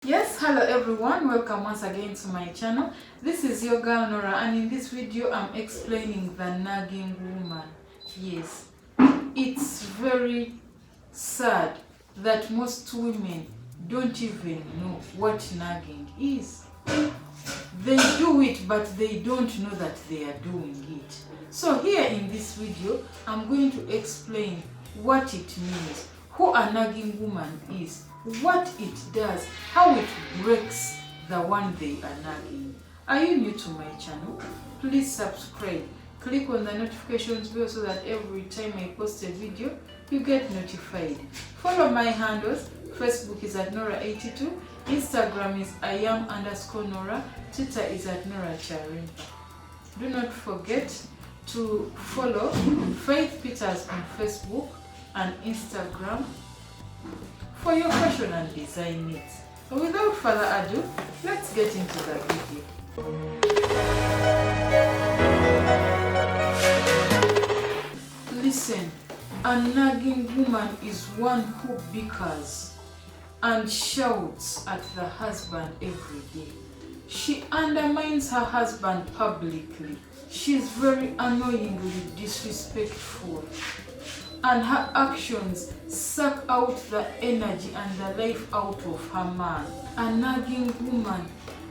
Yes, hello everyone, welcome once again to my channel. This is your girl Nora, and in this video I'm explaining the nagging woman. Yes, it's very sad that most women don't even know what nagging is. They do it, but they don't know that they are doing it. So here in this video I'm going to explain what it means, who a nagging woman is, what it does, how it breaks the one they are nagging. Are you new to my channel? Please subscribe. Click on the notifications bell so that every time I post a video, you get notified. Follow my handles. Facebook is at Nora82. Instagram is @Nora. Twitter is at Nora Charimpa. Do not forget to follow Faith Peters on Facebook and Instagram for your fashion and design needs. But without further ado, let's get into the video. Listen, a nagging woman is one who bickers and shouts at the husband every day. She undermines her husband publicly. She's very annoyingly disrespectful, and her actions suck out the energy and the life out of her man. A nagging woman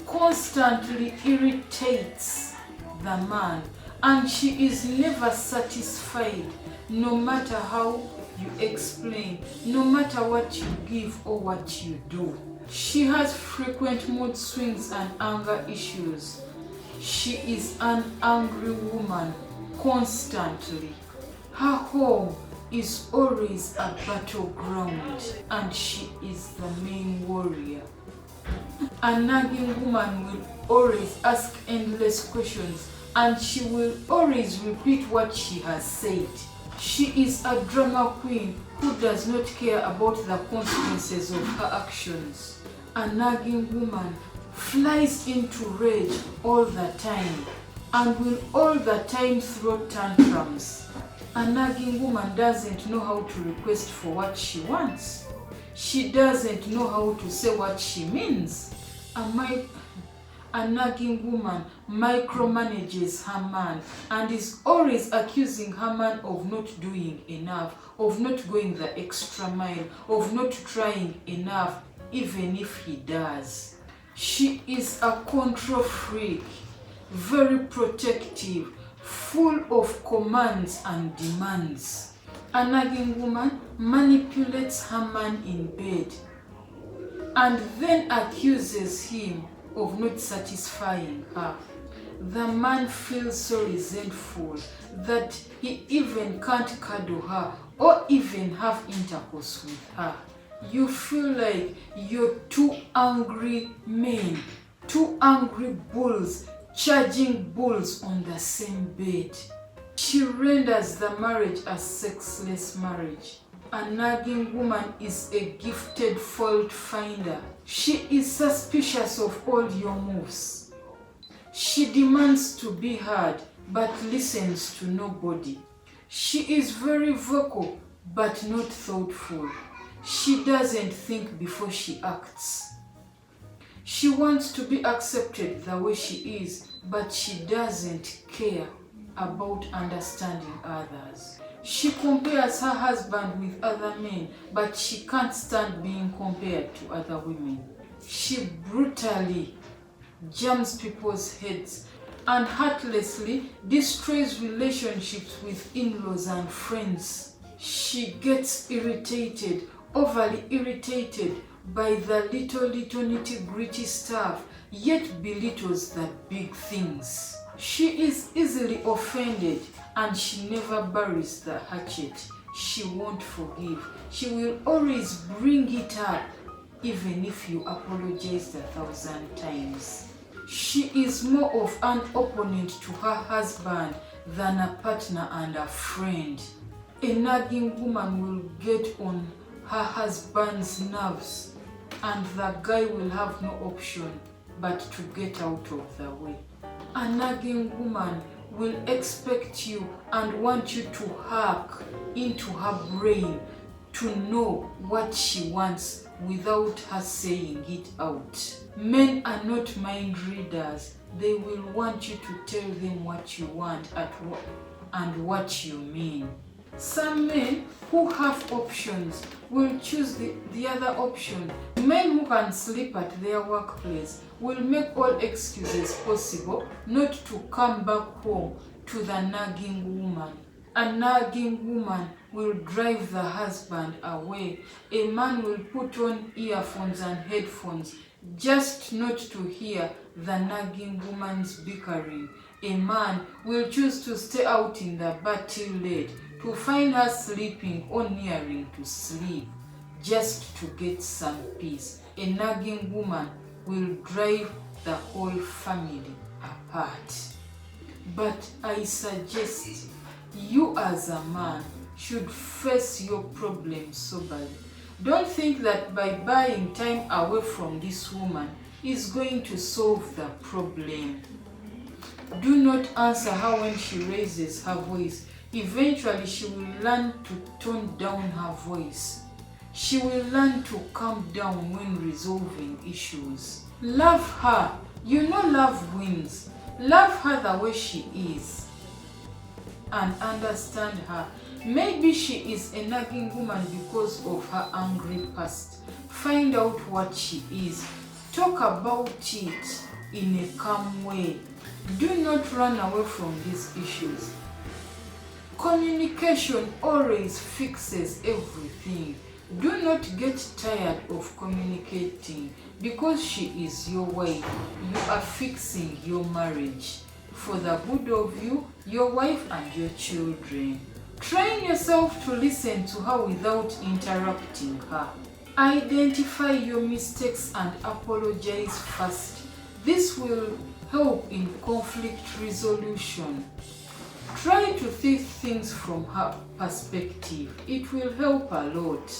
constantly irritates the man, and she is never satisfied, no matter how you explain, no matter what you give or what you do. She has frequent mood swings and anger issues. She is an angry woman constantly. Her home is always a battleground, and she is the main warrior. A nagging woman will always ask endless questions, and she will always repeat what she has said. She is a drama queen who does not care about the consequences of her actions. A nagging woman flies into rage all the time and will all the time throw tantrums. A nagging woman doesn't know how to request for what she wants. She doesn't know how to say what she means. A nagging woman micromanages her man and is always accusing her man of not doing enough, of not going the extra mile, of not trying enough, even if he does. She is a control freak, very protective, full of commands and demands. A nagging woman manipulates her man in bed and then accuses him of not satisfying her. The man feels so resentful that he even can't cuddle her or even have intercourse with her. You feel like you're two angry men, two angry bulls charging bulls on the same bed. She renders the marriage a sexless marriage. A nagging woman is a gifted fault finder. She is suspicious of all your moves. She demands to be heard but listens to nobody. She is very vocal but not thoughtful. She doesn't think before she acts. She wants to be accepted the way she is, but she doesn't care about understanding others. She compares her husband with other men, but she can't stand being compared to other women. She brutally jams people's heads and heartlessly destroys relationships with in-laws and friends. She gets irritated, overly irritated by the little nitty-gritty stuff, yet belittles the big things. She is easily offended and she never buries the hatchet. She won't forgive. She will always bring it up even if you apologize 1,000 times. She is more of an opponent to her husband than a partner and a friend. A nagging woman will get on her husband's nerves, and the guy will have no option but to get out of the way. A nagging woman will expect you and want you to hack into her brain to know what she wants without her saying it out. Men are not mind readers. They will want you to tell them what you want and what you mean. Some men who have options will choose the other option. Men who can sleep at their workplace will make all excuses possible not to come back home to the nagging woman. A nagging woman will drive the husband away. A man will put on earphones and headphones just not to hear the nagging woman's bickering. A man will choose to stay out in the bar till late to find her sleeping or nearing to sleep just to get some peace. A nagging woman will drive the whole family apart. But I suggest you as a man should face your problems soberly. Don't think that by buying time away from this woman is going to solve the problem. Do not answer her when she raises her voice. Eventually she will learn to tone down her voice. She will learn to calm down when resolving issues. Love her. You know love wins. Love her the way she is and understand her. Maybe she is a nagging woman because of her angry past. Find out what she is. Talk about it in a calm way. Do not run away from these issues. Communication always fixes everything. Do not get tired of communicating. Because she is your wife, you are fixing your marriage for the good of you, your wife, and your children. Train yourself to listen to her without interrupting her. Identify your mistakes and apologize first. This will help in conflict resolution. Try to see things from her perspective. It will help a lot.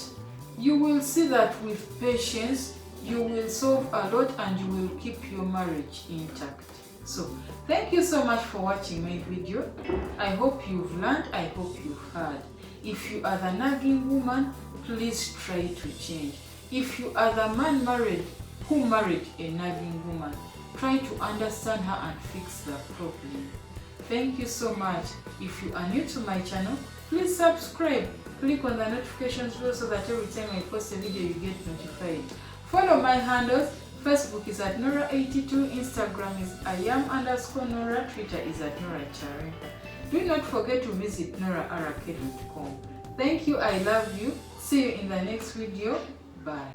You will see that with patience, you will solve a lot and you will keep your marriage intact. So, thank you so much for watching my video. I hope you've learned, I hope you've heard. If you are the nagging woman, please try to change. If you are the man who married a nagging woman, try to understand her and fix the problem. Thank you so much. If you are new to my channel, please subscribe. Click on the notifications bell so that every time I post a video you get notified. Follow my handles. Facebook is at Nora82, Instagram is @Nora, Twitter is @NoraCharenta. Do not forget to visit NoraRK.com. Thank you, I love you. See you in the next video. Bye.